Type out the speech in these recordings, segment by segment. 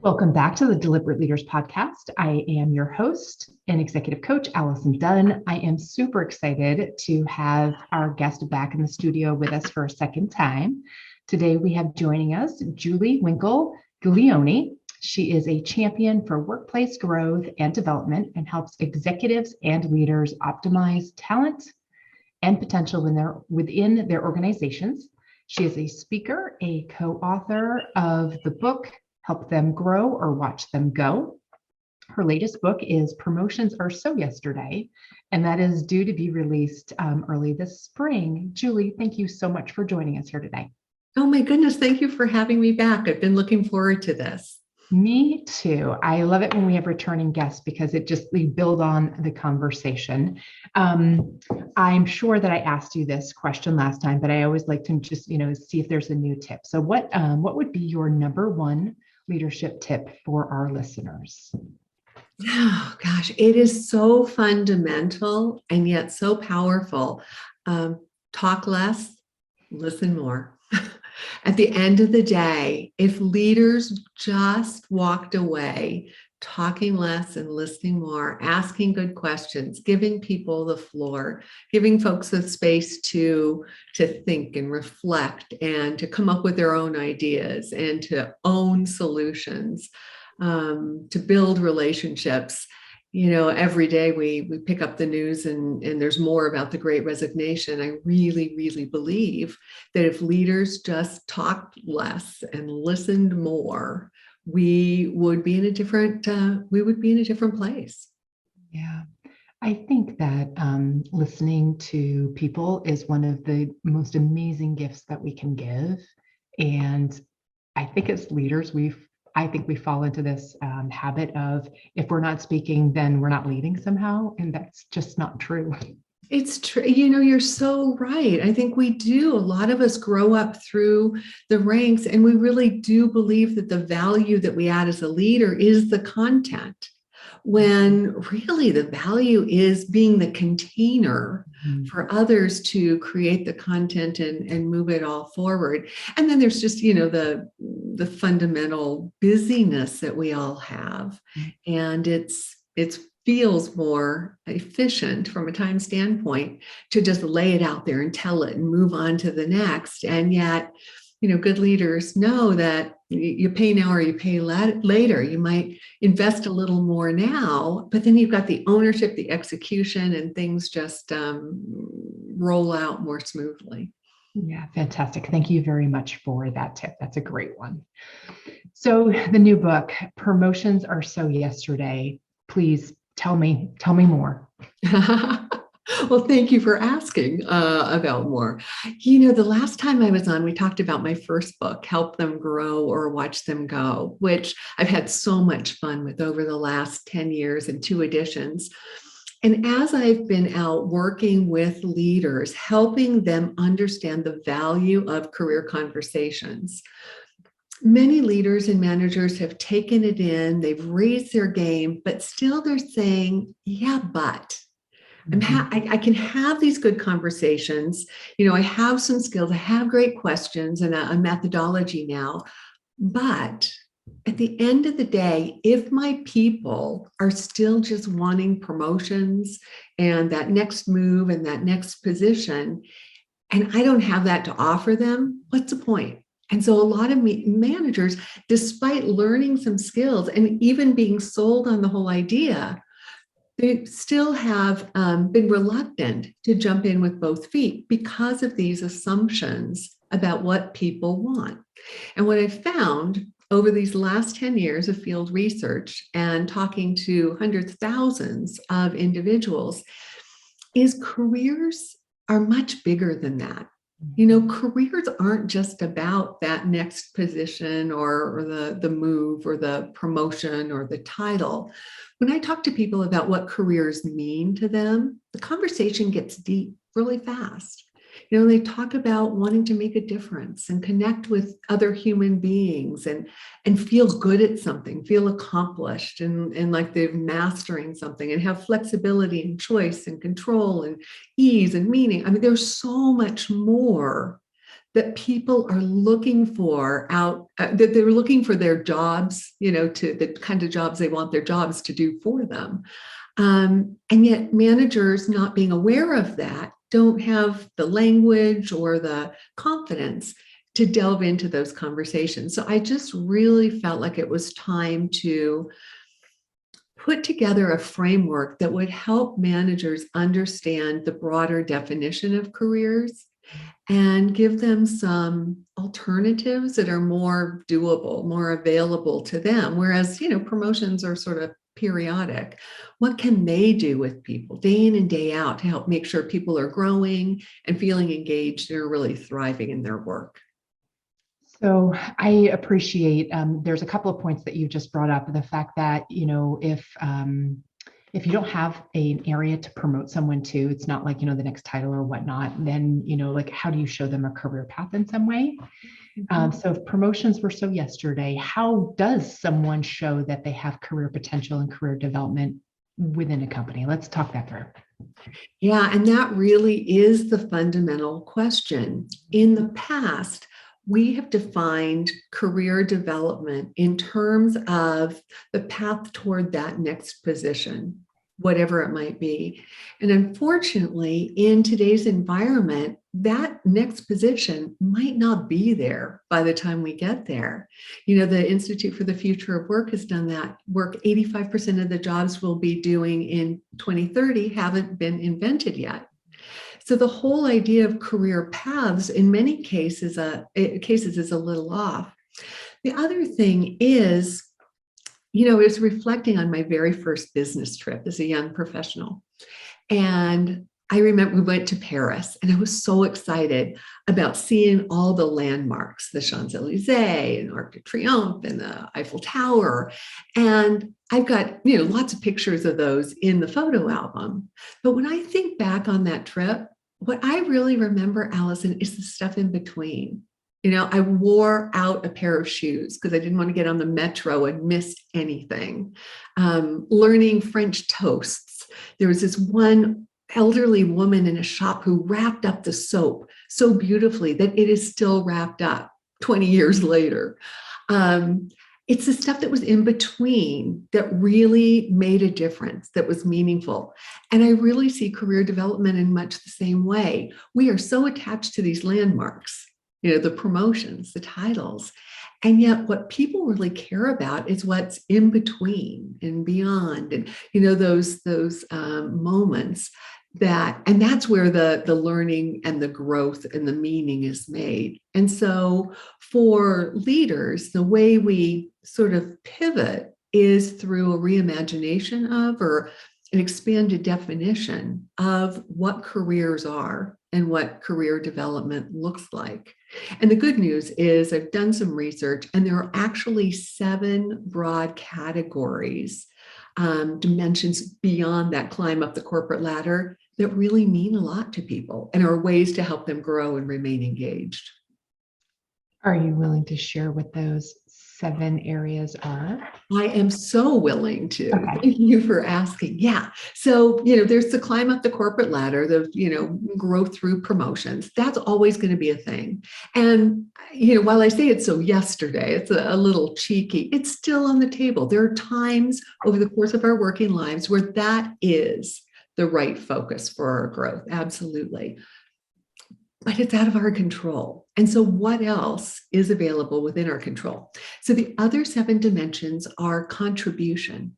Welcome back to the Deliberate Leaders Podcast. I am your host and executive coach, Allison Dunn. I am super excited to have our guest back in the studio with us for a second time. Today we have joining us Julie Winkle Giulioni. She is a champion for workplace growth and development and helps executives and leaders optimize talent and potential within their organizations. She is a speaker, a co-author of the book, Help Them Grow or Watch Them Go. Her latest book is Promotions Are So Yesterday, and that is due to be released early this spring. Julie, thank you so much for joining us here today. Oh my goodness, thank you for having me back. I've been looking forward to this. Me too. I love it when we have returning guests because we build on the conversation. I'm sure that I asked you this question last time, but I always like to just, see if there's a new tip. So what would be your number one leadership tip for our listeners? Oh gosh, it is so fundamental and yet so powerful. Talk less, listen more. At the end of the day, if leaders just walked away talking less and listening more, asking good questions, giving people the floor, giving folks the space to think and reflect and to come up with their own ideas and to own solutions, to build relationships. Every day we pick up the news and there's more about the Great Resignation. I really, really believe that if leaders just talked less and listened more, we would be in a different place. Yeah. I think that listening to people is one of the most amazing gifts that we can give. And I think as leaders, we fall into this habit of if we're not speaking, then we're not leading somehow. And that's just not true. It's true. You're so right. I think we do. A lot of us grow up through the ranks, and we really do believe that the value that we add as a leader is the content, when really the value is being the container for others to create the content and move it all forward. And then there's just, the fundamental busyness that we all have. And it feels more efficient from a time standpoint to just lay it out there and tell it and move on to the next. And yet, good leaders know that you pay now or you pay later. You might invest a little more now, but then you've got the ownership, the execution, and things just roll out more smoothly. Yeah, fantastic. Thank you very much for that tip. That's a great one. So the new book, Promotions Are So Yesterday. Please tell me more. Well, thank you for asking about more. The last time I was on, we talked about my first book, Help Them Grow or Watch Them Go, which I've had so much fun with over the last 10 years and 2 editions. And as I've been out working with leaders, helping them understand the value of career conversations, many leaders and managers have taken it in, they've raised their game, but still they're saying, yeah, but. I can have these good conversations. I have some skills, I have great questions and a methodology now. But at the end of the day, if my people are still just wanting promotions and that next move and that next position, and I don't have that to offer them, what's the point? And so a lot of managers, despite learning some skills and even being sold on the whole idea, they still have been reluctant to jump in with both feet because of these assumptions about what people want. And what I've found over these last 10 years of field research and talking to hundreds, thousands of individuals is careers are much bigger than that. Careers aren't just about that next position or the move or the promotion or the title. When I talk to people about what careers mean to them, the conversation gets deep really fast. They talk about wanting to make a difference and connect with other human beings and feel good at something, feel accomplished and like they're mastering something and have flexibility and choice and control and ease and meaning. I mean, there's so much more that people are looking for that they're looking for their jobs, to the kind of jobs they want their jobs to do for them. And yet managers, not being aware of that, don't have the language or the confidence to delve into those conversations. So I just really felt like it was time to put together a framework that would help managers understand the broader definition of careers and give them some alternatives that are more doable, more available to them. Whereas, promotions are sort of periodic. What can they do with people day in and day out to help make sure people are growing and feeling engaged and are really thriving in their work? So I appreciate there's a couple of points that you just brought up. The fact that, if you don't have an area to promote someone to, it's not like, the next title or whatnot, then, like how do you show them a career path in some way? So if promotions were so yesterday, how does someone show that they have career potential and career development within a company? Let's talk that through. Yeah, and that really is the fundamental question. In the past, we have defined career development in terms of the path toward that next position, whatever it might be. And unfortunately, in today's environment, that next position might not be there by the time we get there. The Institute for the Future of Work has done that work. 85% of the jobs we'll be doing in 2030 haven't been invented yet. So the whole idea of career paths in many cases is a little off. The other thing is, I was reflecting on my very first business trip as a young professional. And I remember we went to Paris and I was so excited about seeing all the landmarks, the Champs-Élysées and Arc de Triomphe and the Eiffel Tower. And I've got, lots of pictures of those in the photo album. But when I think back on that trip, what I really remember, Allison, is the stuff in between. I wore out a pair of shoes because I didn't want to get on the metro and miss anything. Learning French toasts. There was this one elderly woman in a shop who wrapped up the soap so beautifully that it is still wrapped up 20 years later. It's the stuff that was in between that really made a difference, that was meaningful. And I really see career development in much the same way. We are so attached to these landmarks, the promotions, the titles. And yet what people really care about is what's in between and beyond. And, those moments and that's where the learning and the growth and the meaning is made. And so for leaders, the way we sort of pivot is through a reimagination of, or an expanded definition of, what careers are and what career development looks like. And the good news is I've done some research and there are actually 7 broad categories, dimensions beyond that climb up the corporate ladder that really mean a lot to people and are ways to help them grow and remain engaged. Are you willing to share what those 7 areas are? I am so willing to. Okay. Thank you for asking. Yeah. So, there's the climb up the corporate ladder, the, growth through promotions. That's always going to be a thing. And, while I say it's so yesterday, it's a little cheeky, it's still on the table. There are times over the course of our working lives where that is the right focus for our growth. Absolutely. But it's out of our control. And so what else is available within our control? So the other 7 dimensions are contribution.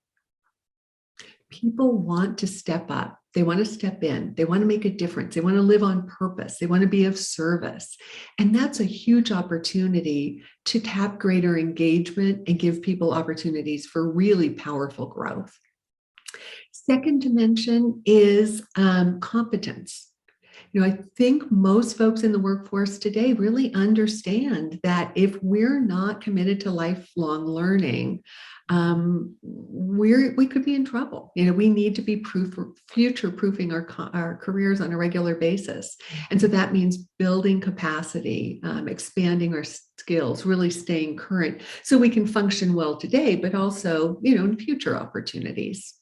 People want to step up. They want to step in. They want to make a difference. They want to live on purpose. They want to be of service. And that's a huge opportunity to tap greater engagement and give people opportunities for really powerful growth. Second dimension is competence. I think most folks in the workforce today really understand that if we're not committed to lifelong learning, we could be in trouble. We need to be future-proofing our careers on a regular basis. And so that means building capacity, expanding our skills, really staying current so we can function well today, but also, in future opportunities.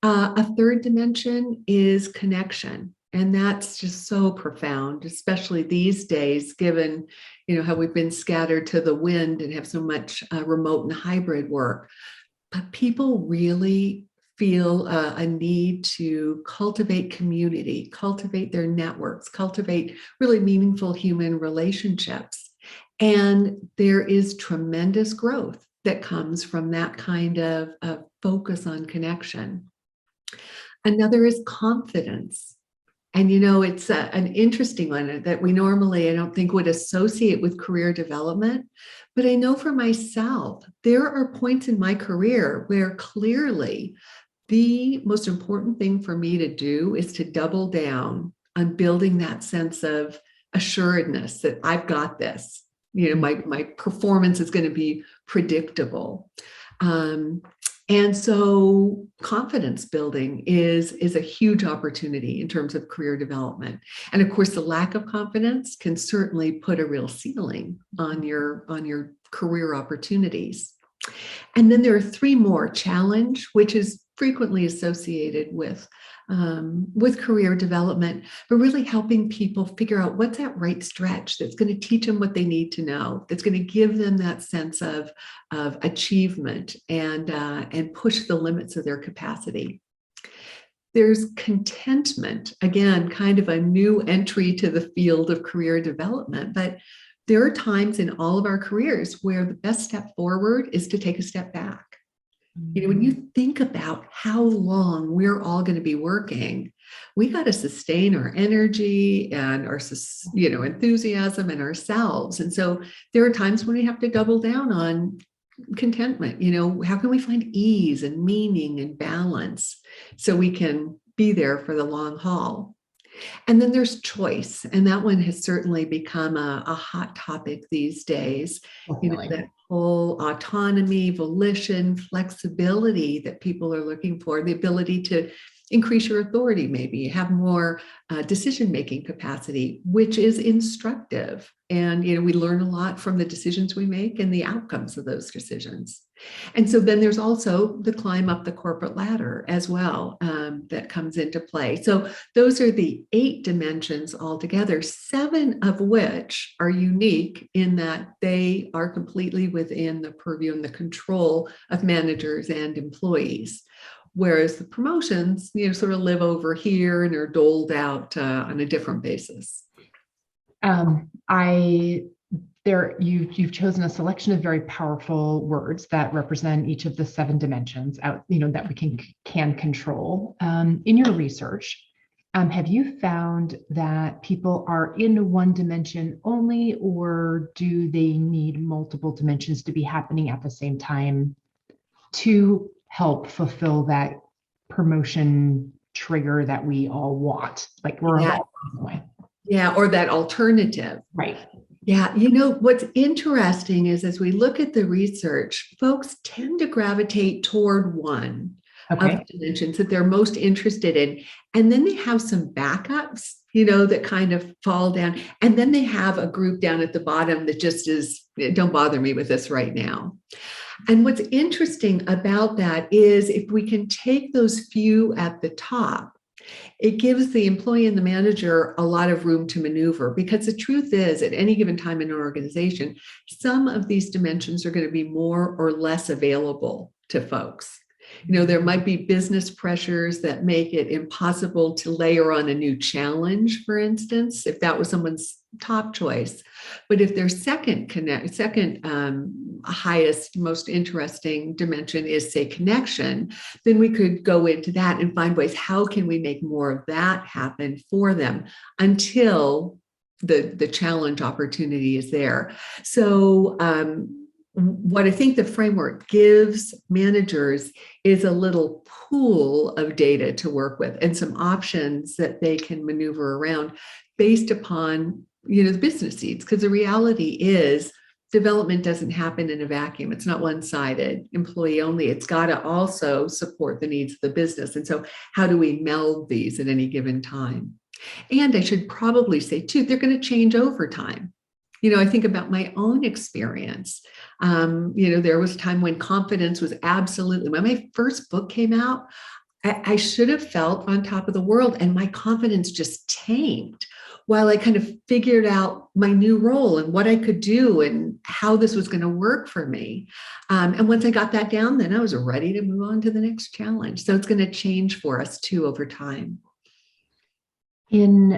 A third dimension is connection. And that's just so profound, especially these days, given, how we've been scattered to the wind and have so much remote and hybrid work. But people really feel a need to cultivate community, cultivate their networks, cultivate really meaningful human relationships. And there is tremendous growth that comes from that kind of focus on connection. Another is confidence. And, it's an interesting one that we normally, I don't think, would associate with career development. But I know for myself, there are points in my career where clearly the most important thing for me to do is to double down on building that sense of assuredness that I've got this. My performance is going to be predictable. And so confidence building is a huge opportunity in terms of career development. And of course, the lack of confidence can certainly put a real ceiling on your career opportunities. And then there are three more: challenge, which is frequently associated with career development, but really helping people figure out what's that right stretch that's going to teach them what they need to know, that's going to give them that sense of achievement and push the limits of their capacity. There's contentment, again, kind of a new entry to the field of career development, but there are times in all of our careers where the best step forward is to take a step back. When you think about how long we're all going to be working, we got to sustain our energy and our, enthusiasm and ourselves. And so there are times when we have to double down on contentment. How can we find ease and meaning and balance so we can be there for the long haul? And then there's choice. And that one has certainly become a hot topic these days. That whole autonomy, volition, flexibility that people are looking for, the ability to increase your authority, maybe have more decision-making capacity, which is instructive. And, we learn a lot from the decisions we make and the outcomes of those decisions. And so then there's also the climb up the corporate ladder as well that comes into play. So those are the 8 dimensions altogether, 7 of which are unique in that they are completely within the purview and the control of managers and employees. Whereas the promotions, sort of live over here and are doled out on a different basis. You've chosen a selection of very powerful words that represent each of the 7 dimensions that we can control. In your research, have you found that people are in one dimension only, or do they need multiple dimensions to be happening at the same time to help fulfill that promotion trigger that we all want? Like we're all the way. Yeah, or that alternative. Right. Yeah, what's interesting is as we look at the research, folks tend to gravitate toward one of the dimensions that they're most interested in. And then they have some backups, that kind of fall down. And then they have a group down at the bottom that just is, don't bother me with this right now. And what's interesting about that is if we can take those few at the top, it gives the employee and the manager a lot of room to maneuver, because the truth is, at any given time in an organization, some of these dimensions are going to be more or less available to folks. There might be business pressures that make it impossible to layer on a new challenge, for instance, if that was someone's top choice. But if their second highest, most interesting dimension is, say, connection, then we could go into that and find ways, how can we make more of that happen for them until the challenge opportunity is there. So what I think the framework gives managers is a little pool of data to work with and some options that they can maneuver around based upon, the business needs. Because the reality is development doesn't happen in a vacuum. It's not one-sided, employee only. It's got to also support the needs of the business. And so how do we meld these at any given time? And I should probably say too, they're going to change over time. I think about my own experience. There was a time when confidence was absolutely, when my first book came out, I should have felt on top of the world, and my confidence just tanked while I kind of figured out my new role and what I could do and how this was going to work for me. And once I got that down, then I was ready to move on to the next challenge. So it's going to change for us too over time. In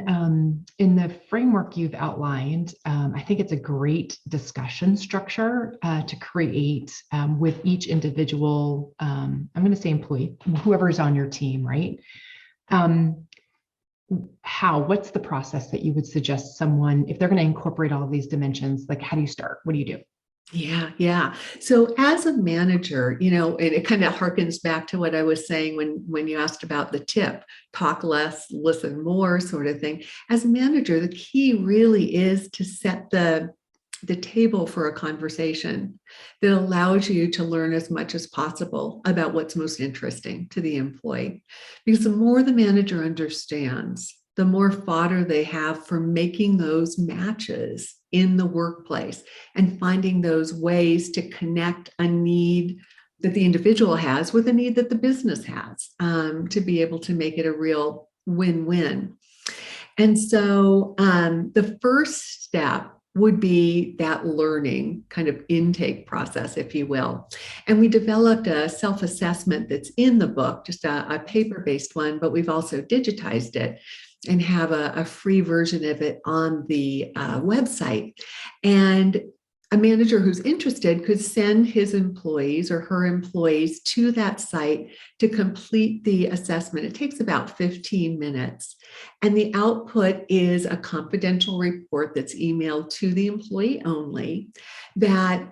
the framework you've outlined, I think it's a great discussion structure to create with each individual, I'm going to say employee, whoever's on your team, right? What's the process that you would suggest someone, if they're going to incorporate all of these dimensions, like how do you start? What do you do? Yeah. So as a manager, and it kind of harkens back to what I was saying when you asked about the tip, talk less, listen more sort of thing. As a manager, the key really is to set the table for a conversation that allows you to learn as much as possible about what's most interesting to the employee. Because the more the manager understands, the more fodder they have for making those matches in the workplace and finding those ways to connect a need that the individual has with a need that the business has, to be able to make it a real win-win. And so the first step would be that learning kind of intake process, if you will. And we developed a self-assessment that's in the book, just a paper-based one, but we've also digitized it and have a free version of it on the website. And a manager who's interested could send his employees or her employees to that site to complete the assessment. It takes about 15 minutes. And the output is a confidential report that's emailed to the employee only that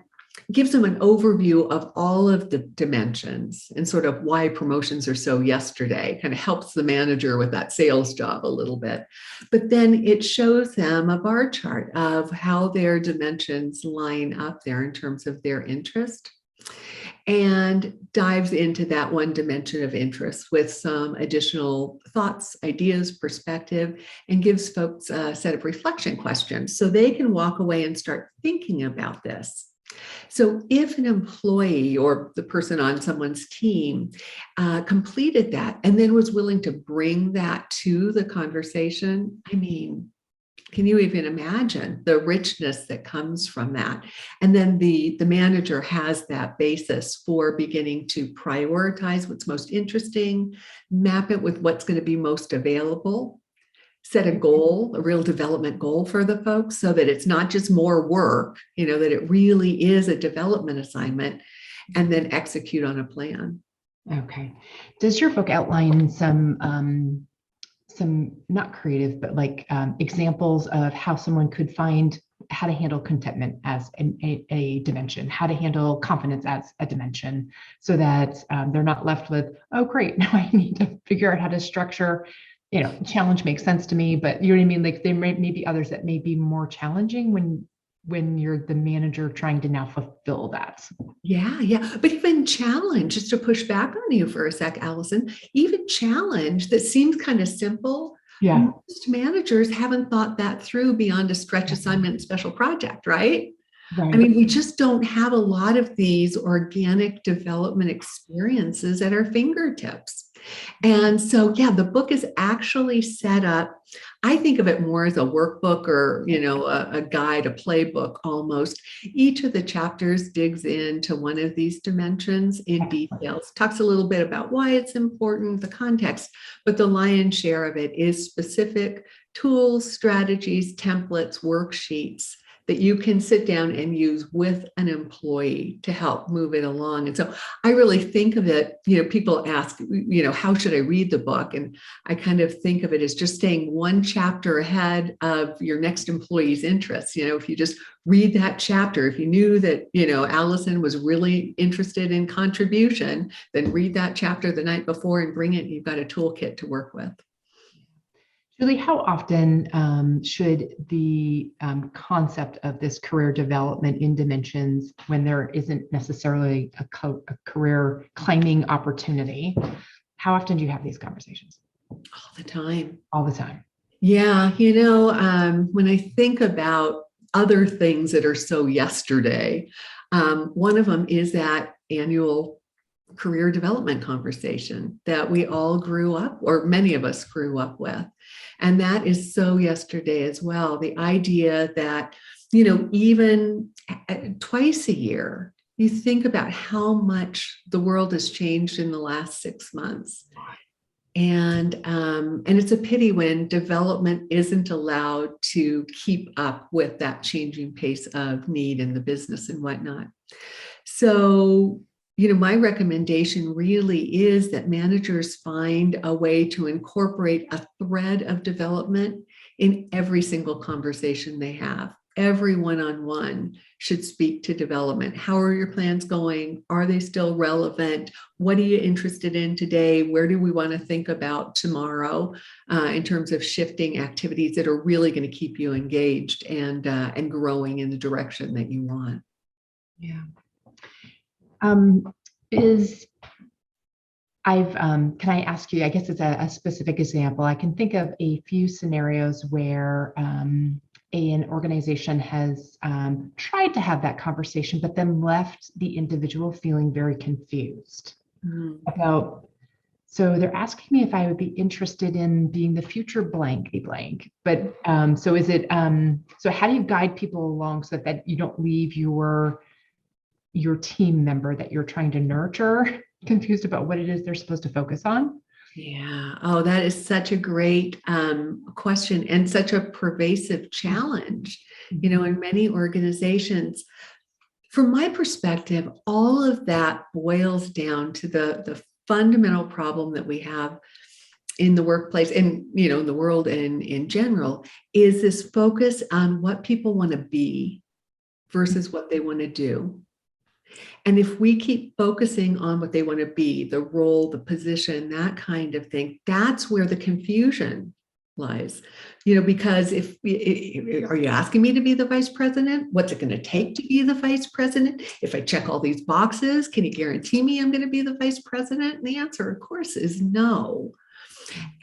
gives them an overview of all of the dimensions and sort of why promotions are so yesterday, kind of helps the manager with that sales job a little bit. But then it shows them a bar chart of how their dimensions line up there in terms of their interest, and dives into that one dimension of interest with some additional thoughts, ideas, perspective, and gives folks a set of reflection questions so they can walk away and start thinking about this. So if an employee or the person on someone's team completed that and then was willing to bring that to the conversation, I mean, can you even imagine the richness that comes from that? And then the manager has that basis for beginning to prioritize what's most interesting, map it with what's going to be most available, set a goal, a real development goal for the folks so that it's not just more work, that it really is a development assignment, and then execute on a plan. Okay. Does your book outline some not creative, but like examples of how someone could find how to handle contentment as a dimension, how to handle confidence as a dimension, so that they're not left with, oh, great, now I need to figure out how to structure, challenge makes sense to me, but you know what I mean? Like there may be others that may be more challenging when you're the manager trying to now fulfill that. Yeah. But even challenge, just to push back on you for a sec, Allison, even challenge that seems kind of simple. Yeah. Most managers haven't thought that through beyond a stretch assignment and special project, right? Right. I mean, we just don't have a lot of these organic development experiences at our fingertips. And so, the book is actually set up. I think of it more as a workbook or, a guide, a playbook almost. Each of the chapters digs into one of these dimensions in details, talks a little bit about why it's important, the context, but the lion's share of it is specific tools, strategies, templates, worksheets that you can sit down and use with an employee to help move it along. And so I really think of it, people ask, how should I read the book? And I kind of think of it as just staying one chapter ahead of your next employee's interests. If you just read that chapter, if you knew that, Allison was really interested in contribution, then read that chapter the night before and bring it. You've got a toolkit to work with. Julie, how often should the concept of this career development in dimensions, when there isn't necessarily a career climbing opportunity, how often do you have these conversations? All the time. All the time. Yeah. When I think about other things that are so yesterday, one of them is that annual career development conversation that we all grew up, or many of us grew up with. And that is so yesterday as well. The idea that, even twice a year, you think about how much the world has changed in the last 6 months. And it's a pity when development isn't allowed to keep up with that changing pace of need in the business and whatnot. So, my recommendation really is that managers find a way to incorporate a thread of development in every single conversation they have. Every one-on-one should speak to development. How are your plans going? Are they still relevant? What are you interested in today? Where do we want to think about tomorrow in terms of shifting activities that are really going to keep you engaged and growing in the direction that you want? Yeah. Can I ask you, I guess it's a specific example. I can think of a few scenarios where an organization has tried to have that conversation, but then left the individual feeling very confused about, so they're asking me if I would be interested in being the future blank. But so is it, so how do you guide people along so that you don't leave your team member that you're trying to nurture confused about what it is they're supposed to focus on? Yeah. Oh, that is such a great question and such a pervasive challenge, in many organizations. From my perspective, all of that boils down to the fundamental problem that we have in the workplace and, in the world and in general, is this focus on what people want to be versus what they want to do. And if we keep focusing on what they want to be, the role, the position, that kind of thing, that's where the confusion lies. Because are you asking me to be the vice president? What's it going to take to be the vice president? If I check all these boxes, can you guarantee me I'm going to be the vice president? And the answer, of course, is no.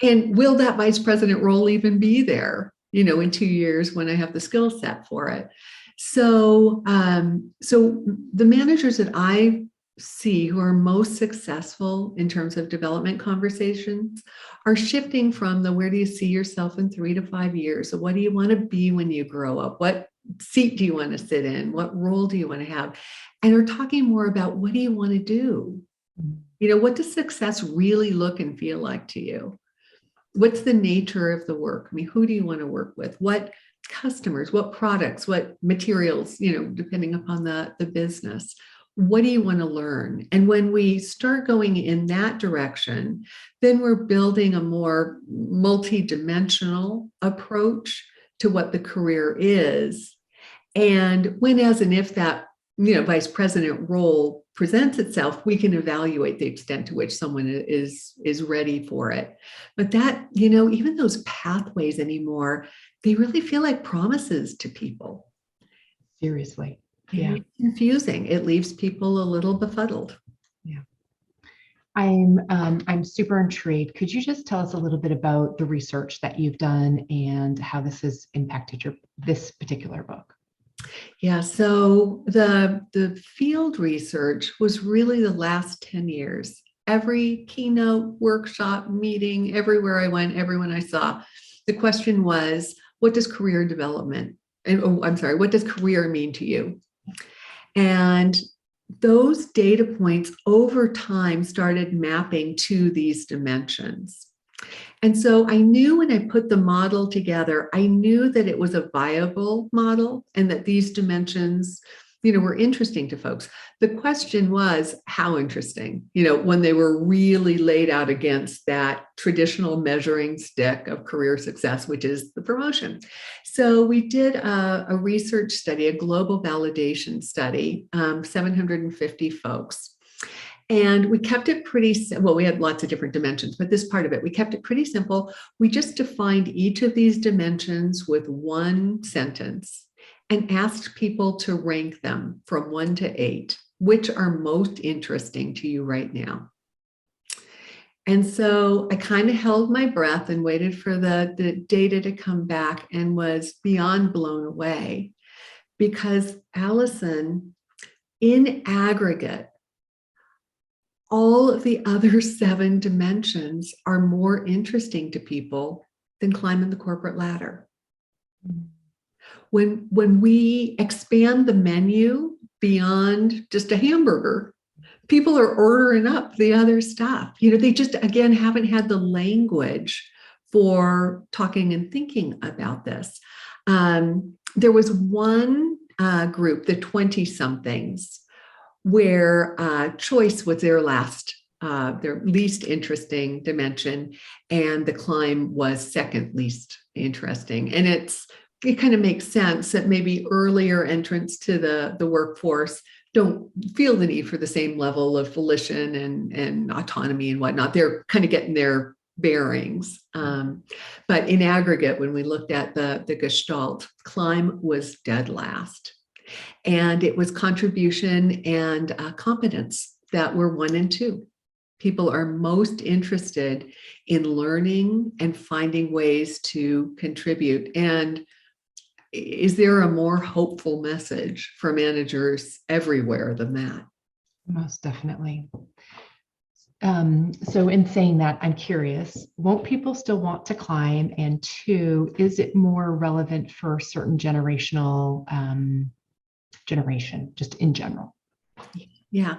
And will that vice president role even be there, in 2 years when I have the skill set for it? So the managers that I see who are most successful in terms of development conversations are shifting from the where do you see yourself in 3 to 5 years? So what do you want to be when you grow up? What seat do you want to sit in? What role do you want to have? And are talking more about what do you want to do? What does success really look and feel like to you? What's the nature of the work? I mean, who do you want to work with? What customers, what products, what materials, depending upon the business. What do you want to learn? And when we start going in that direction, then we're building a more multidimensional approach to what the career is. And when, as and if that, vice president role presents itself, we can evaluate the extent to which someone is ready for it. But that, even those pathways anymore, they really feel like promises to people. Seriously. Yeah. It's confusing. It leaves people a little befuddled. Yeah. I'm super intrigued. Could you just tell us a little bit about the research that you've done and how this has impacted this particular book? Yeah, so the field research was really the last 10 years. Every keynote, workshop, meeting, everywhere I went, everyone I saw, the question was, what does career development, what does career mean to you? And those data points over time started mapping to these dimensions. And so I knew when I put the model together, I knew that it was a viable model and that these dimensions, were interesting to folks. The question was how interesting, when they were really laid out against that traditional measuring stick of career success, which is the promotion. So we did a research study, a global validation study, 750 folks. And we kept it we had lots of different dimensions, but this part of it, we kept it pretty simple. We just defined each of these dimensions with one sentence and asked people to rank them from 1 to 8, which are most interesting to you right now. And so I kind of held my breath and waited for the data to come back and was beyond blown away because Allison, in aggregate, all of the other 7 dimensions are more interesting to people than climbing the corporate ladder. When we expand the menu beyond just a hamburger, people are ordering up the other stuff. They just, again, haven't had the language for talking and thinking about this. There was one group, the 20-somethings, where choice was their least interesting dimension, and the climb was second least interesting. And it kind of makes sense that maybe earlier entrants to the workforce don't feel the need for the same level of volition and autonomy and whatnot. They're kind of getting their bearings. But in aggregate, when we looked at the Gestalt, climb was dead last. And it was contribution and competence that were 1 and 2. People are most interested in learning and finding ways to contribute. And is there a more hopeful message for managers everywhere than that? Most definitely. So in saying that, I'm curious, won't people still want to climb? And 2, is it more relevant for certain generation, just in general? Yeah.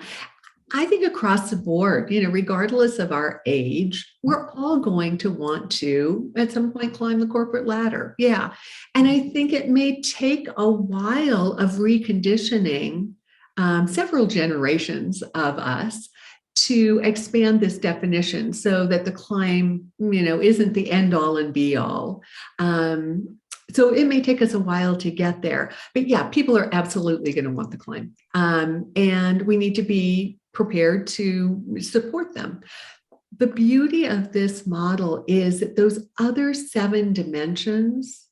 I think across the board, regardless of our age, we're all going to want to, at some point, climb the corporate ladder. Yeah. And I think it may take a while of reconditioning several generations of us to expand this definition so that the climb, isn't the end all and be all. So it may take us a while to get there. But yeah, people are absolutely going to want the climb. And we need to be prepared to support them. The beauty of this model is that those other 7 dimensions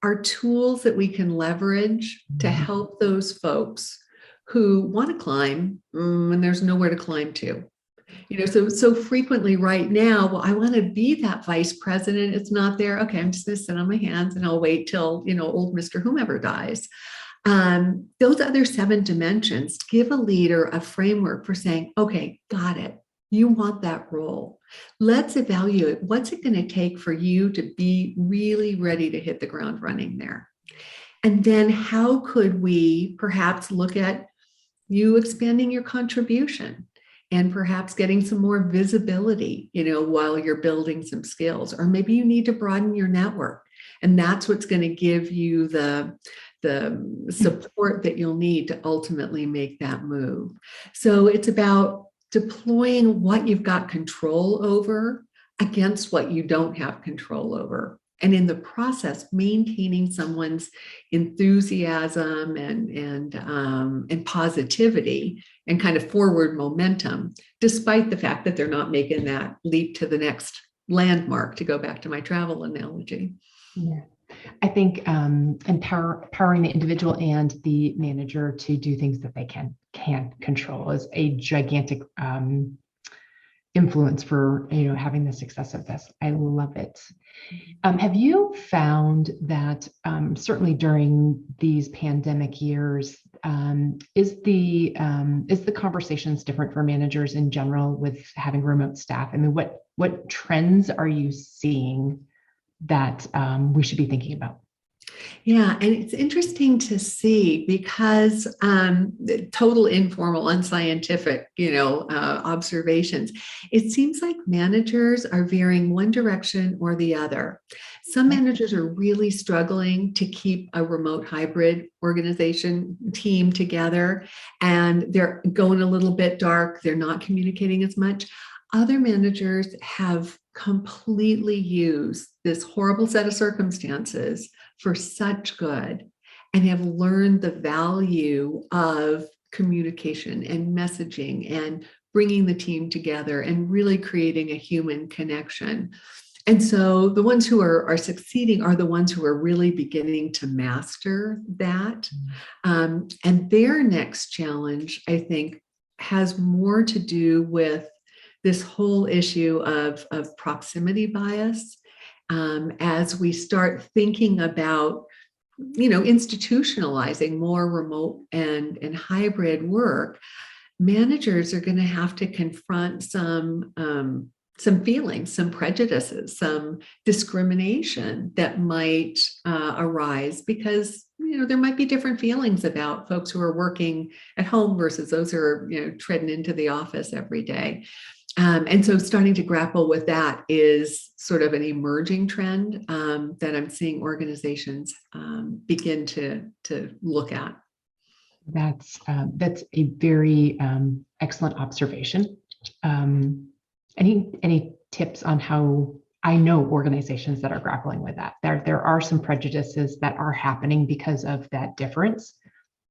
are tools that we can leverage to help those folks who want to climb and there's nowhere to climb to. So frequently right now, well, I want to be that vice president. It's not there. Okay, I'm just going to sit on my hands and I'll wait till, old Mr. Whomever dies. Those other 7 dimensions give a leader a framework for saying, okay, got it. You want that role. Let's evaluate what's it going to take for you to be really ready to hit the ground running there. And then how could we perhaps look at you expanding your contribution and perhaps getting some more visibility, while you're building some skills, or maybe you need to broaden your network. And that's what's going to give you the support that you'll need to ultimately make that move. So it's about deploying what you've got control over against what you don't have control over. And in the process, maintaining someone's enthusiasm and positivity and kind of forward momentum, despite the fact that they're not making that leap to the next landmark, to go back to my travel analogy. Yeah. I think empowering the individual and the manager to do things that they can control is a gigantic influence for having the success of this. I love it. Have you found that certainly during these pandemic years, is the conversations different for managers in general with having remote staff? I mean, what trends are you seeing that we should be thinking about? Yeah, and it's interesting to see because total informal, unscientific, observations. It seems like managers are veering one direction or the other. Some managers are really struggling to keep a remote hybrid organization team together, and they're going a little bit dark. They're not communicating as much. Other managers have completely used this horrible set of circumstances for such good and have learned the value of communication and messaging and bringing the team together and really creating a human connection. And so the ones who are succeeding are the ones who are really beginning to master that. And their next challenge, I think, has more to do with this whole issue of proximity bias. As we start thinking about, institutionalizing more remote and hybrid work, managers are going to have to confront some feelings, some prejudices, some discrimination that might arise because there might be different feelings about folks who are working at home versus those who are treading into the office every day. And so starting to grapple with that is sort of an emerging trend that I'm seeing organizations begin to look at. That's a very excellent observation. Any tips on how I know organizations that are grappling with that? There are some prejudices that are happening because of that difference.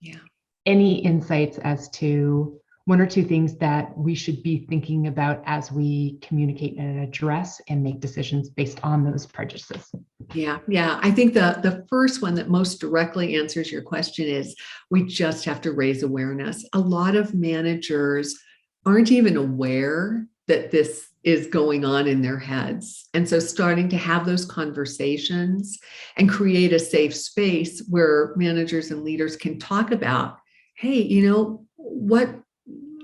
Yeah. Any insights as to one or two things that we should be thinking about as we communicate and address and make decisions based on those prejudices? Yeah. I think the first one that most directly answers your question is we just have to raise awareness. A lot of managers aren't even aware that this is going on in their heads. And so starting to have those conversations and create a safe space where managers and leaders can talk about, hey,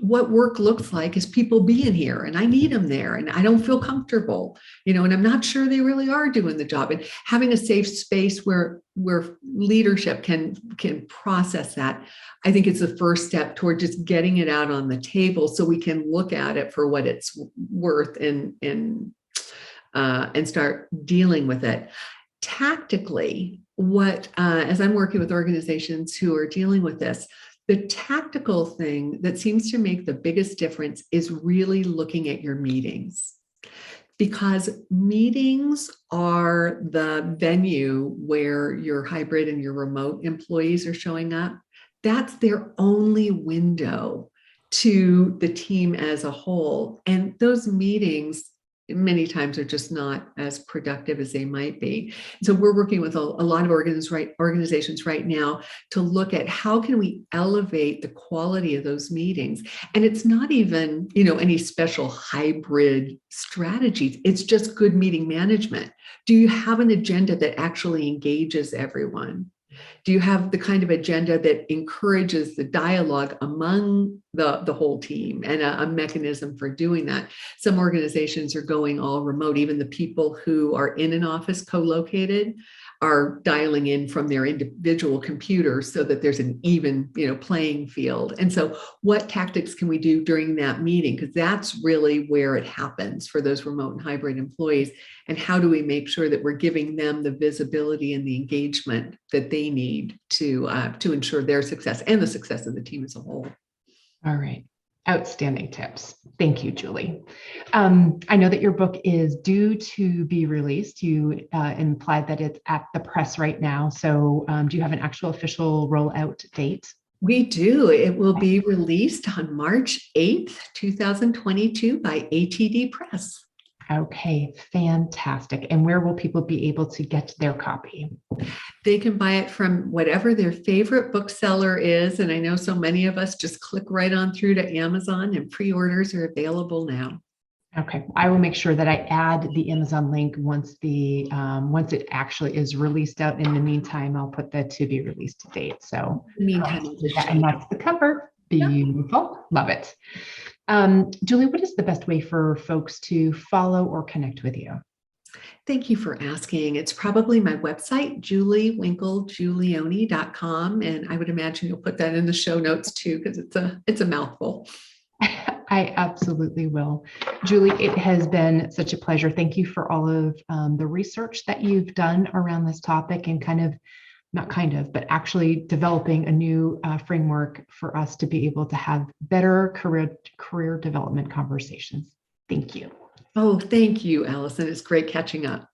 what work looks like is people being here and I need them there and I don't feel comfortable, and I'm not sure they really are doing the job, and having a safe space where leadership can process that. I think it's the first step toward just getting it out on the table so we can look at it for what it's worth and start dealing with it. Tactically, as I'm working with organizations who are dealing with this, the tactical thing that seems to make the biggest difference is really looking at your meetings, because meetings are the venue where your hybrid and your remote employees are showing up. That's their only window to the team as a whole. And those meetings many times are just not as productive as they might be. So we're working with a lot of organizations right now to look at how can we elevate the quality of those meetings. And it's not even, any special hybrid strategies. It's just good meeting management. Do you have an agenda that actually engages everyone? Do you have the kind of agenda that encourages the dialogue among the whole team and a mechanism for doing that? Some organizations are going all remote. Even the people who are in an office co-located are dialing in from their individual computers so that there's an even, playing field. And so what tactics can we do during that meeting? Because that's really where it happens for those remote and hybrid employees. And how do we make sure that we're giving them the visibility and the engagement that they need to ensure their success and the success of the team as a whole? All right. Outstanding tips. Thank you, Julie. I know that your book is due to be released. You implied that it's at the press right now. So do you have an actual official rollout date? We do. It will be released on March 8th, 2022 by ATD Press. Okay, fantastic. And where will people be able to get their copy? They can buy it from whatever their favorite bookseller is. And I know so many of us just click right on through to Amazon, and pre-orders are available now. Okay, I will make sure that I add the Amazon link once it actually is released out. In the meantime, I'll put the to be released date. So in the meantime, and that's the cover. Beautiful. Yeah. Love it. Julie, what is the best way for folks to follow or connect with you? Thank you for asking. It's probably my website, winklegiulioni.com. And I would imagine you'll put that in the show notes too, because it's a mouthful. I absolutely will. Julie, it has been such a pleasure. Thank you for all of the research that you've done around this topic and but actually developing a new framework for us to be able to have better career development conversations. Thank you. Oh, thank you, Allison. It's great catching up.